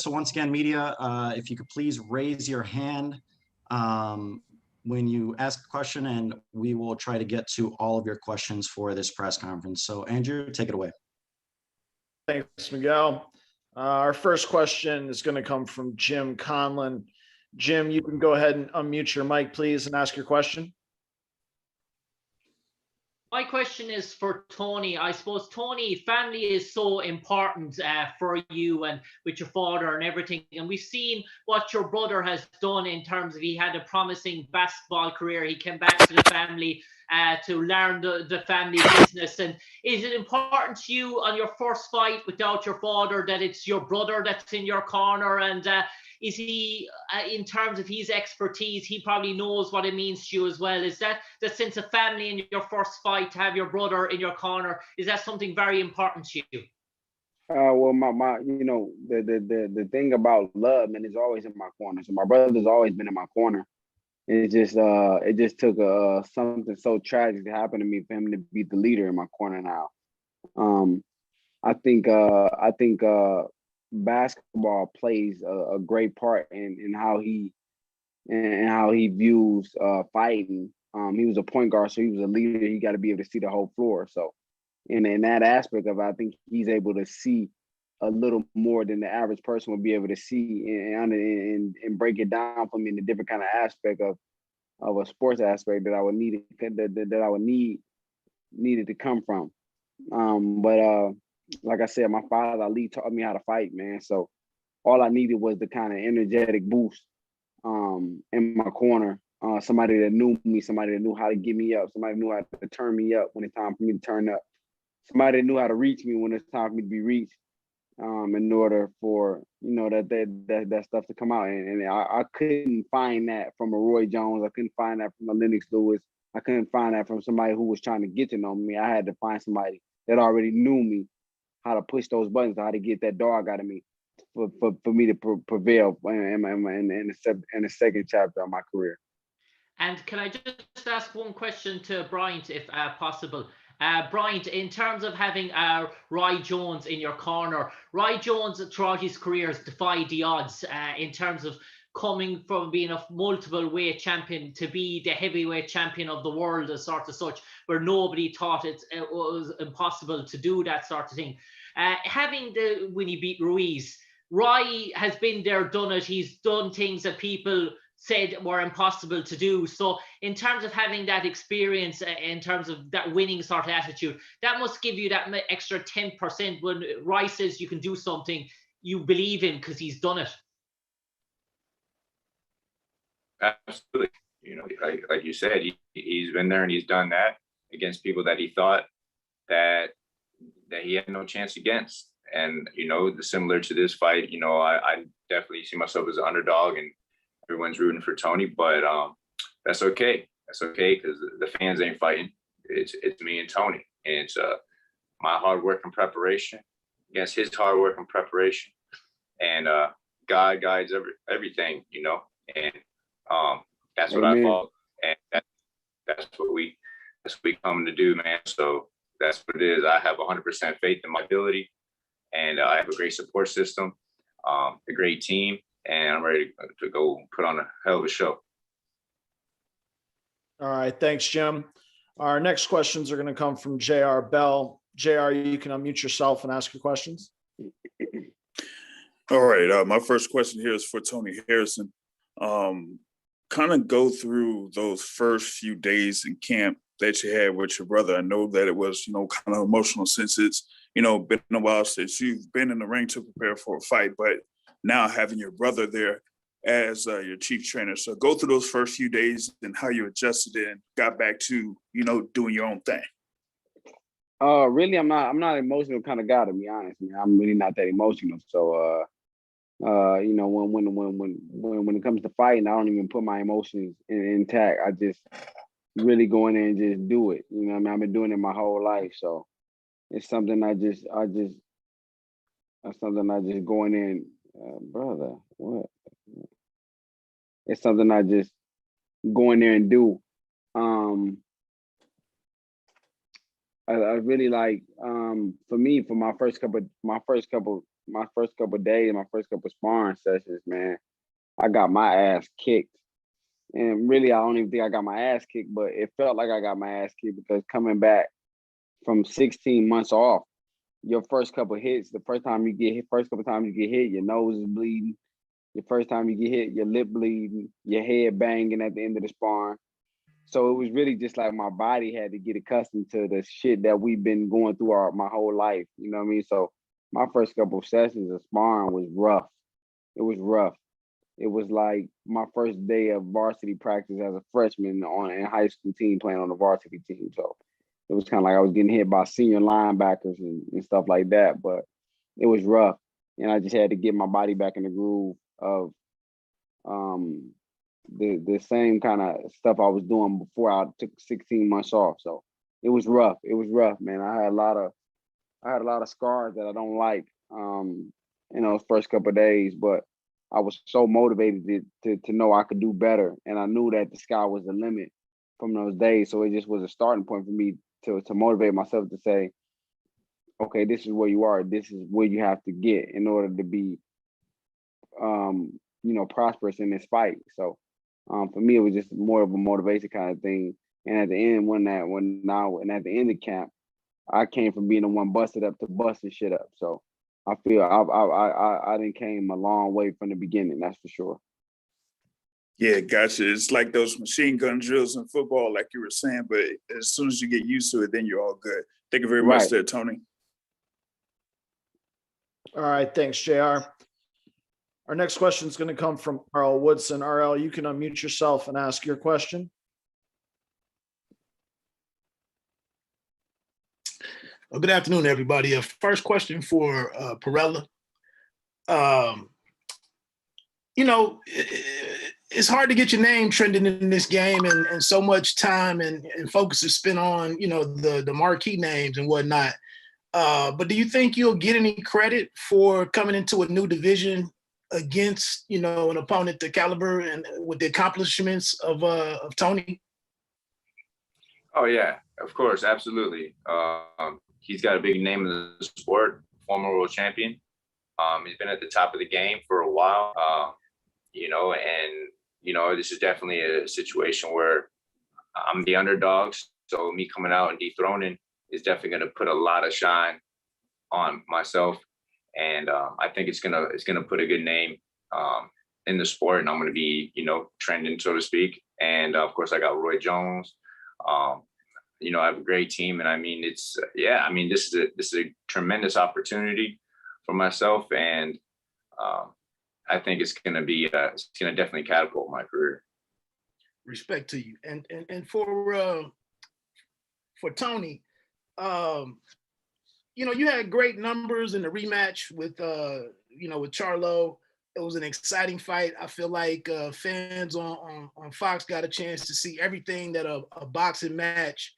So once again, media, if you could please raise your hand when you ask a question, and we will try to get to all of your questions for this press conference. So Andrew, take it away. Thanks, Miguel. Our first question is going to come from Jim Conlon. Jim, you can go ahead and unmute your mic, please, and ask your question. My question is for Tony. I suppose, Tony, family is so important for you and with your father and everything. And we've seen what your brother has done in terms of he had a promising basketball career. He came back to the family to learn the family business. And is it important to you on your first fight without your father that it's your brother that's in your corner? And is he, in terms of his expertise, he probably knows what it means to you as well? Is that the sense of family in your first fight, to have your brother in your corner, is that something very important to you? Well, the thing about love, man, is always in my corner. So my brother's always been in my corner. It just took something so tragic to happen to me for him to be the leader in my corner now. I think basketball plays a great part in how he views fighting. He was a point guard, so he was a leader. He got to be able to see the whole floor. So, in that aspect of it, I think he's able to see a little more than the average person would be able to see, and break it down for me in a different kind of aspect of a sports aspect that I would need needed to come from. But like I said, my father Ali taught me how to fight, man. So all I needed was the kind of energetic boost in my corner. Somebody that knew me, somebody that knew how to get me up, somebody knew how to turn me up when it's time for me to turn up, somebody that knew how to reach me when it's time for me to be reached, in order for that stuff to come out. And I couldn't find that from a Roy Jones. I couldn't find that from a Lennox Lewis. I couldn't find that from somebody who was trying to get to know me. I had to find somebody that already knew me, how to push those buttons, how to get that dog out of me for me to prevail in the second chapter of my career. And can I just ask one question to Bryant, if possible? Bryant, in terms of having Roy Jones in your corner, Roy Jones throughout his career has defied the odds in terms of coming from being a multiple weight champion to be the heavyweight champion of the world, as sort of such, where nobody thought it was impossible to do that sort of thing. When he beat Ruiz, Roy has been there, done it. He's done things that people said were impossible to do. So in terms of having that experience, in terms of that winning sort of attitude, that must give you that extra 10% when Roy says you can do something, you believe him because he's done it. Absolutely. Like you said, he's been there and he's done that against people that he thought that he had no chance against. And, similar to this fight, I definitely see myself as an underdog and everyone's rooting for Tony, but that's okay. That's okay, because the fans ain't fighting. It's me and Tony. And it's my hard work and preparation against his hard work and preparation. And God guides everything, and that's what I follow. And that's what we come to do, man. So that's what it is. I have 100% faith in my ability, and I have a great support system, a great team, and I'm ready to go put on a hell of a show. All right. Thanks, Jim. Our next questions are going to come from JR Bell. JR, you can unmute yourself and ask your questions. All right. My first question here is for Tony Harrison. Kind of go through those first few days in camp that you had with your brother. I know that it was, kind of emotional since it's, been a while since you've been in the ring to prepare for a fight, but now having your brother there as your chief trainer. So go through those first few days and how you adjusted and got back to, doing your own thing. Really, I'm not an emotional kind of guy, to be honest, man. I'm really not that emotional. So, when it comes to fighting, I don't even put my emotions intact. I just really go in there and just do it. I've been doing it my whole life. So it's something I just go in there and, brother, what? It's something I just go in there and do. I really like, for me, for my first couple my first couple of days, my first couple of sparring sessions, man, I got my ass kicked. And really, I don't even think I got my ass kicked, but it felt like I got my ass kicked because coming back from 16 months off, your first couple of hits, the first time you get hit, first couple of times you get hit, your nose is bleeding. Your first time you get hit, your lip bleeding, your head banging at the end of the sparring. So it was really just like my body had to get accustomed to the shit that we've been going through my whole life. You know what I mean? So my first couple of sessions of sparring was rough. It was rough. It was like my first day of varsity practice as a freshman on a high school team playing on the varsity team. So it was kind of like I was getting hit by senior linebackers and stuff like that. But it was rough. And I just had to get my body back in the groove of the same kind of stuff I was doing before I took 16 months off. So it was rough. It was rough, man. I had a lot of scars that I don't like in those first couple of days, but I was so motivated to know I could do better. And I knew that the sky was the limit from those days. So it just was a starting point for me to motivate myself to say, okay, this is where you are. This is where you have to get in order to be, prosperous in this fight. So for me, it was just more of a motivation kind of thing. And at the end, at the end of camp, I came from being the one busted up to busting shit up. So I feel I done came a long way from the beginning. That's for sure. Yeah, gotcha. It's like those machine gun drills in football, like you were saying, but as soon as you get used to it, then you're all good. Thank you very much there, Tony. All right, thanks, JR. Our next question is going to come from Arl Woodson. RL, you can unmute yourself and ask your question. Well, good afternoon, everybody. First question for Parella. It's hard to get your name trending in this game, and so much time and focus is spent on, the marquee names and whatnot. But do you think you'll get any credit for coming into a new division against, an opponent the caliber and with the accomplishments of Tony? Oh yeah, of course, absolutely. He's got a big name in the sport, former world champion. He's been at the top of the game for a while, this is definitely a situation where I'm the underdog. So me coming out and dethroning is definitely going to put a lot of shine on myself. And I think it's gonna put a good name in the sport, and I'm gonna be, trending, so to speak. And of course, I got Roy Jones. I have a great team, and I mean, this is a tremendous opportunity for myself, and I think it's gonna definitely catapult my career. Respect to you, and for Tony, you had great numbers in the rematch with Charlo. It was an exciting fight. I feel like fans on Fox got a chance to see everything that a boxing match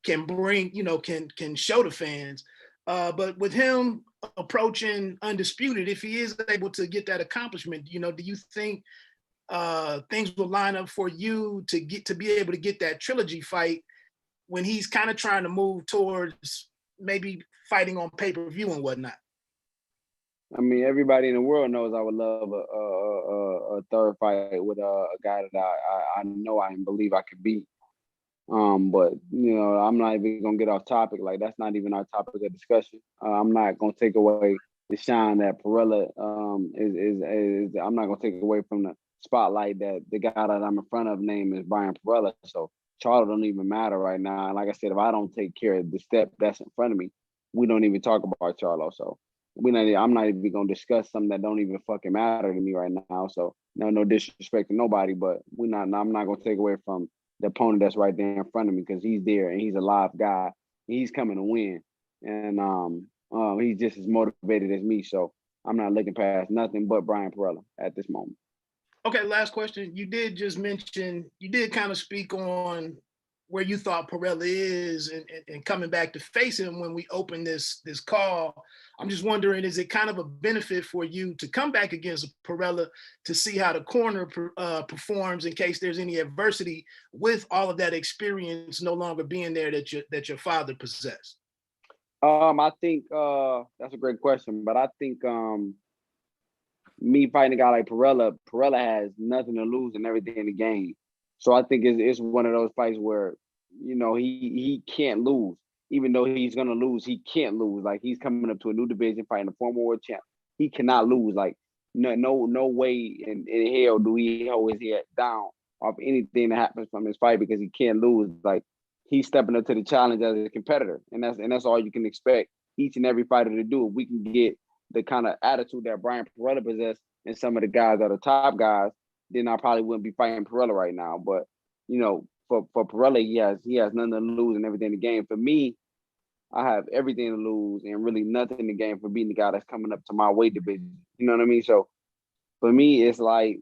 can bring, can show to fans. But with him approaching undisputed, if he is able to get that accomplishment, do you think things will line up for you to be able to get that trilogy fight when he's kind of trying to move towards maybe fighting on pay-per-view and whatnot? I mean, everybody in the world knows I would love a third fight with a guy that I know I believe I could beat. But I'm not even gonna get off topic. Like, that's not even our topic of discussion. I'm not gonna take away the shine that Parella is. I'm not gonna take away from the spotlight that the guy that I'm in front of name is Bryant Parella. So Charlo don't even matter right now. And like I said, if I don't take care of the step that's in front of me, we don't even talk about Charlo. So I'm not even gonna discuss something that don't even fucking matter to me right now. So no disrespect to nobody, but I'm not gonna take away from the opponent that's right there in front of me, because he's there and he's a live guy. He's coming to win, and he's just as motivated as me. So I'm not looking past nothing but Brian Parella at this moment. Okay, last question. You did kind of speak on where you thought Parella is and coming back to face him when we opened this call. I'm just wondering, is it kind of a benefit for you to come back against Parella to see how the corner performs in case there's any adversity with all of that experience no longer being there that your father possessed? I think that's a great question, but I think me fighting a guy like Parella has nothing to lose and everything in the game. So I think it's one of those fights where, you know, he can't lose. Even though he's gonna lose, he can't lose. Like, he's coming up to a new division fighting a former world champ. He cannot lose. Like, no way in hell do he hold his head down off anything that happens from his fight because he can't lose. Like, he's stepping up to the challenge as a competitor, and that's all you can expect each and every fighter to do. If we can get the kind of attitude that Bryant Parella possesses and some of the guys that are top guys, then I probably wouldn't be fighting Parella right now. But, you know, for Parella, he has nothing to lose and everything in the game. For me, I have everything to lose and really nothing in the game for being the guy that's coming up to my weight division. You know what I mean? So for me, it's like,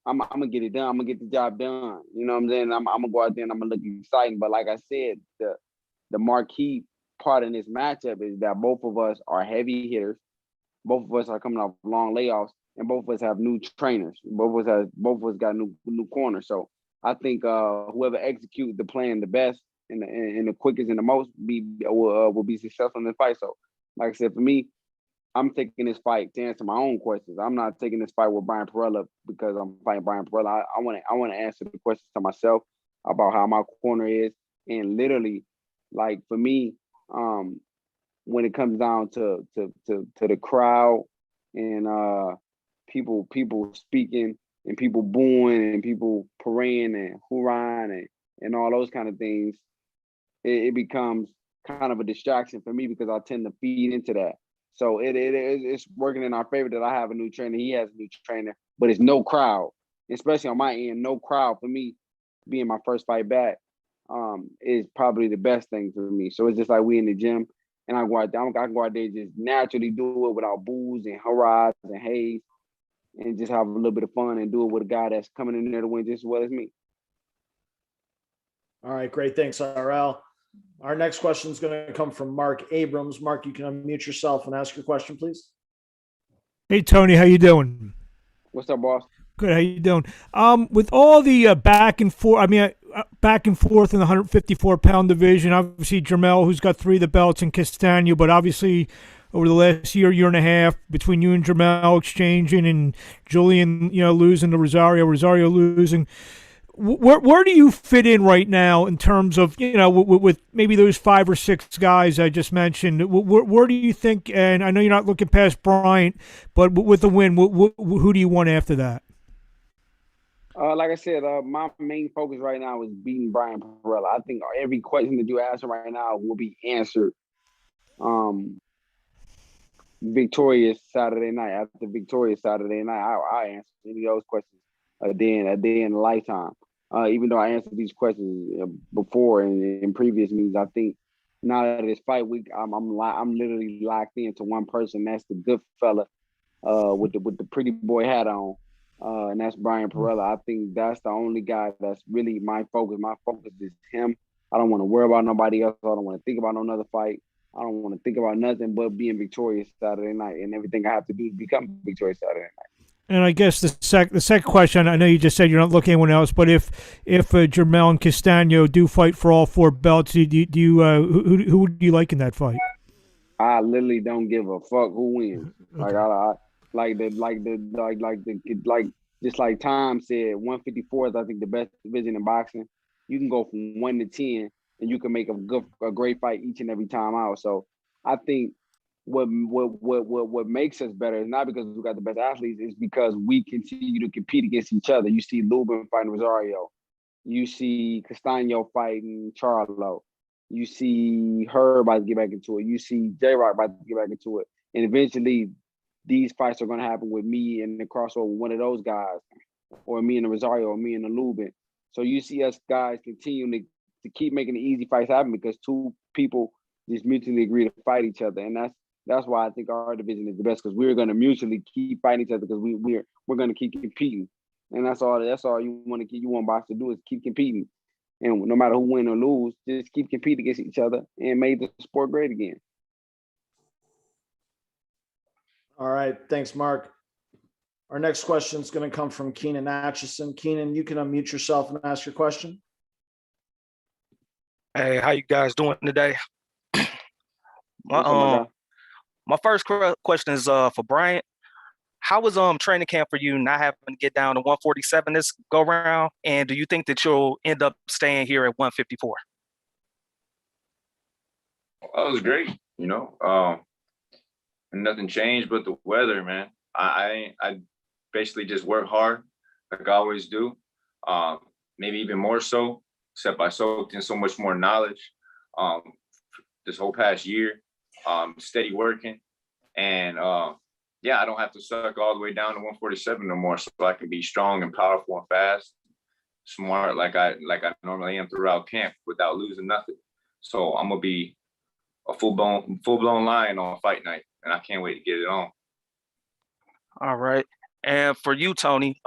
I'm gonna get it done. I'm gonna get the job done. You know what I'm saying? I'm gonna go out there and I'm gonna look exciting. But like I said, the marquee part in this matchup is that both of us are heavy hitters. Both of us are coming off long layoffs, and both of us have new trainers. Both of us got new corners. So I think whoever executes the plan the best and the quickest and the most will be successful in the fight. So, like I said, for me, I'm taking this fight to answer my own questions. I'm not taking this fight with Bryant Parella because I'm fighting Bryant Parella. I want to answer the questions to myself about how my corner is, and literally, like, for me, when it comes down to the crowd and people speaking and people booing and people praying and hoorahing and all those kind of things, it becomes kind of a distraction for me because I tend to feed into that. So it's working in our favor that I have a new trainer. He has a new trainer, but it's no crowd, especially on my end. No crowd for me being my first fight back is probably the best thing for me. So it's just like we in the gym, and I can go out there and just naturally do it without boos and hurrahs and haze, and just have a little bit of fun and do it with a guy that's coming in there to win just as well as me. All right, great. Thanks, RL. Our next question is going to come from Mark Abrams. Mark, you can unmute yourself and ask your question, please. Hey, Tony, how you doing? What's up, boss? Good. How you doing? With all the back and forth in the 154-pound division, obviously Jermall, who's got 3 of the belts, and Castano, but obviously over the last year and a half, between you and Jermall exchanging and Julian, losing to Rosario losing. Where do you fit in right now in terms of, with maybe those 5 or 6 guys I just mentioned? Where do you think, and I know you're not looking past Bryant, but with the win, who do you want after that? Like I said, my main focus right now is beating Bryant Parella. I think every question that you ask right now will be answered victorious Saturday night. After victorious Saturday night, I answer any of those questions a day in a lifetime. Even though I answered these questions before in previous meetings, I think now that it's fight week, I'm literally locked into one person. That's the good fella with the pretty boy hat on, and that's Bryant Parella. I think that's the only guy that's really my focus. My focus is him. I don't want to worry about nobody else. I don't want to think about another fight. I don't want to think about nothing but being victorious Saturday night, and everything I have to do is become victorious Saturday night. And I guess the second question, I know you just said you're not looking at anyone else, but if Jermall and Castano do fight for all 4 belts, who do you like in that fight? I literally don't give a fuck who wins. Okay. Just like Tom said, 154 is I think the best division in boxing. You can go from 1 to 10, and you can make a great fight each and every time out. So I think what makes us better is not because we got the best athletes, it's because we continue to compete against each other. You see Lubin fighting Rosario. You see Castano fighting Charlo. You see Herb about to get back into it. You see J-Rock about to get back into it. And eventually these fights are going to happen with me and the crossover with one of those guys, or me and the Rosario, or me and the Lubin. So you see us guys continuing to keep making the easy fights happen because 2 people just mutually agree to fight each other. And that's why I think our division is the best, because we're going to mutually keep fighting each other because we're going to keep competing, and that's all you want box to do is keep competing, and no matter who win or lose, just keep competing against each other and make the sport great again. All right, thanks, Mark. Our next question is going to come from Keenan Atchison. Keenan, you can unmute yourself and ask your question. Hey, how you guys doing today? My What's up, my guy? my first question is for Bryant. How was training camp for you not having to get down to 147 this go round? And do you think that you'll end up staying here at 154? Well, it was great, you know. And nothing changed but the weather, man. I basically just work hard like I always do. Maybe even more so, except I soaked in so much more knowledge this whole past year. Steady working, and yeah, I don't have to suck all the way down to 147 no more, so I can be strong and powerful and fast, smart like I normally am throughout camp without losing nothing. So I'm gonna be a full blown lion on fight night, and I can't wait to get it on. All right. And for you, Tony,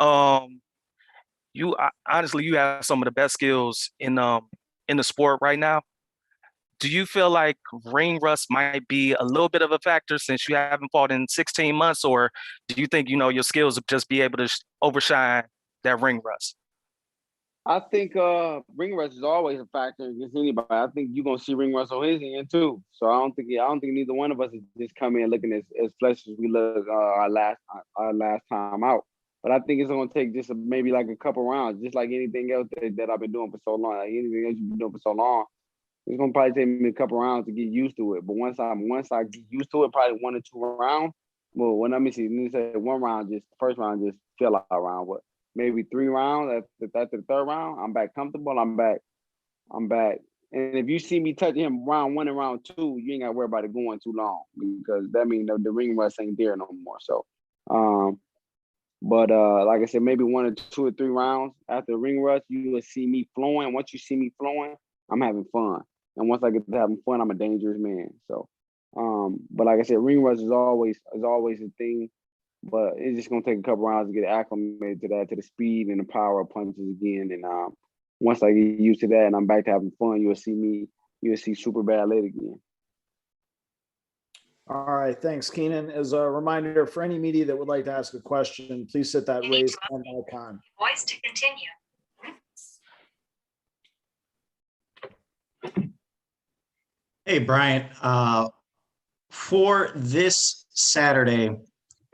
you honestly you have some of the best skills in the sport right now. Do you feel like ring rust might be a little bit of a factor since you haven't fought in 16 months, or do you think your skills will just be able to overshine that ring rust? I think ring rust is always a factor against anybody. I think you're gonna see ring rust on his end too. So I don't think neither one of us is just coming in looking as fresh as we look our last time out. But I think it's gonna take just maybe like a couple rounds, just like anything else that I've been doing for so long. Like anything else you've been doing for so long, it's gonna probably take me a couple rounds to get used to it. But once I get used to it, probably 1 or 2 rounds. Well, when let me see, let me say one round, just the first round just fell out around what. Maybe 3 rounds. After the 3rd round, I'm back comfortable. I'm back. And if you see me touching him round 1 and round 2, you ain't got to worry about it going too long because that means the ring rust ain't there no more. So, but like I said, maybe 1 or 2 or 3 rounds after the ring rust, you will see me flowing. Once you see me flowing, I'm having fun. And once I get to having fun, I'm a dangerous man. So, but like I said, ring rust is always a thing. But it's just gonna take a couple rounds to get acclimated to that, to the speed and the power of punches again. And once I get used to that and I'm back to having fun, you'll see super bad late again. All right, thanks, Keenan. As a reminder, for any media that would like to ask a question, please hit that raise hand icon. Voice to continue. Hey, Bryant. For this Saturday,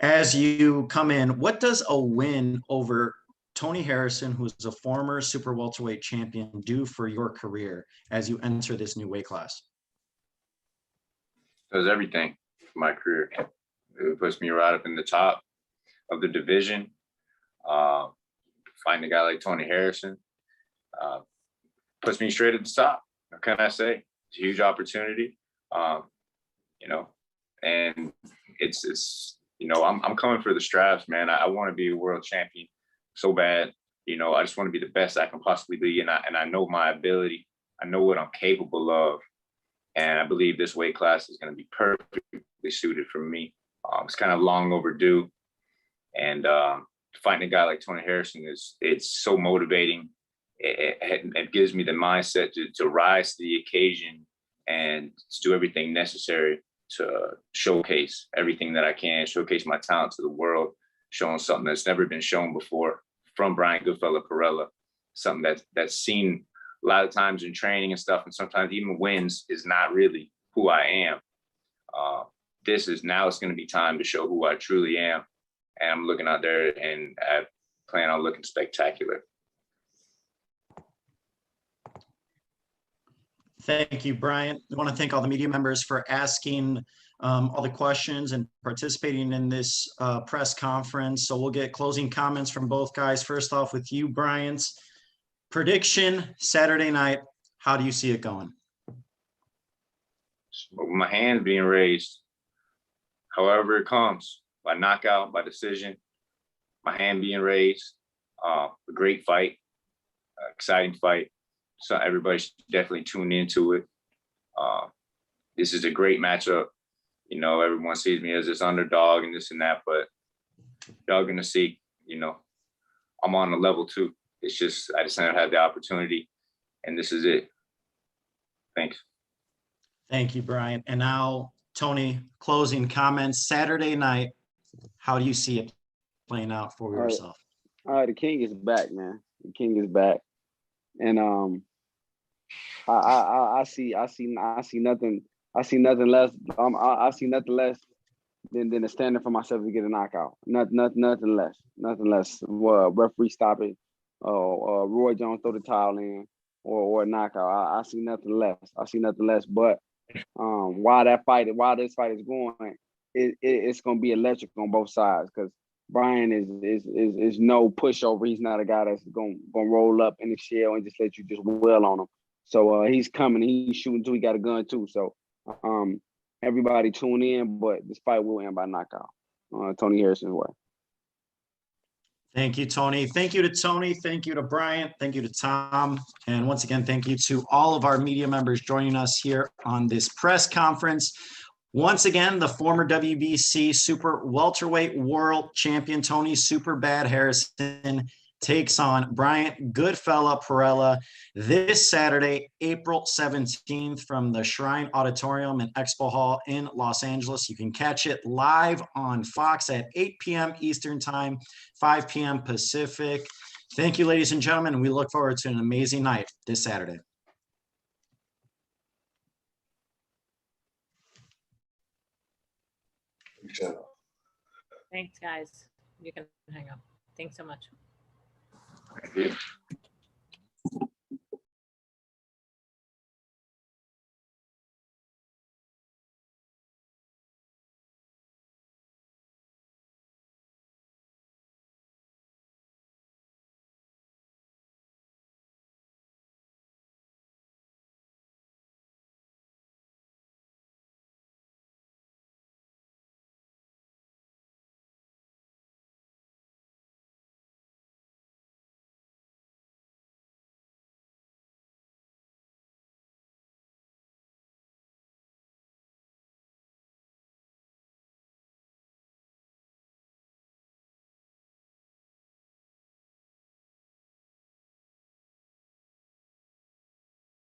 as you come in, what does a win over Tony Harrison, who's a former super welterweight champion, do for your career as you enter this new weight class? Does everything for my career. It puts me right up in the top of the division. Fighting a guy like Tony Harrison puts me straight at the top. What can I say? It's a huge opportunity, and it's. I'm coming for the straps, man. I want to be a world champion so bad. I just want to be the best I can possibly be. And I know my ability. I know what I'm capable of. And I believe this weight class is going to be perfectly suited for me. It's kind of long overdue. And fighting a guy like Tony Harrison it's so motivating. It gives me the mindset to rise to the occasion and to do everything necessary to showcase everything that I can, showcase my talent to the world, showing something that's never been shown before from Bryant Goodfella Parella, something that's seen a lot of times in training and stuff, and sometimes even wins is not really who I am. It's going to be time to show who I truly am, and I'm looking out there and I plan on looking spectacular. Thank you, Bryant. I want to thank all the media members for asking all the questions and participating in this press conference. So we'll get closing comments from both guys. First off with you, Bryant. Prediction, Saturday night, how do you see it going? My hand being raised, however it comes, by knockout, by decision, my hand being raised, a great fight, exciting fight. So everybody should definitely tune into it. This is a great matchup. Everyone sees me as this underdog and this and that, but y'all gonna see, I'm on the level too. It's just, I just haven't had the opportunity, and this is it. Thanks. Thank you, Bryant. And now, Tony, closing comments. Saturday night, how do you see it playing out for yourself? All right, the king is back, man. The king is back. And I see nothing I see nothing less. I see nothing less than a standard for myself to get a knockout. Nothing less. Nothing less. Referee stop it. Roy Jones throw the towel in, or a knockout. I see nothing less. I see nothing less. But while this fight is going, it's gonna be electric on both sides because Brian is no pushover. He's not a guy that's gonna roll up in the shell and just let you just wail on him. So he's coming. He's shooting too. He got a gun too. So everybody tune in. But this fight will end by knockout. Tony Harrison's way. Thank you, Tony. Thank you to Tony. Thank you to Bryant. Thank you to Tom. And once again, thank you to all of our media members joining us here on this press conference. Once again, the former WBC Super Welterweight World Champion Tony Superbad Harrison takes on Bryant Goodfella Parella this Saturday, April 17th from the Shrine Auditorium and Expo Hall in Los Angeles. You can catch it live on Fox at 8 p.m. Eastern Time, 5 p.m. Pacific. Thank you, ladies and gentlemen. We look forward to an amazing night this Saturday. Thanks, guys. You can hang up. Thanks so much. Thank you.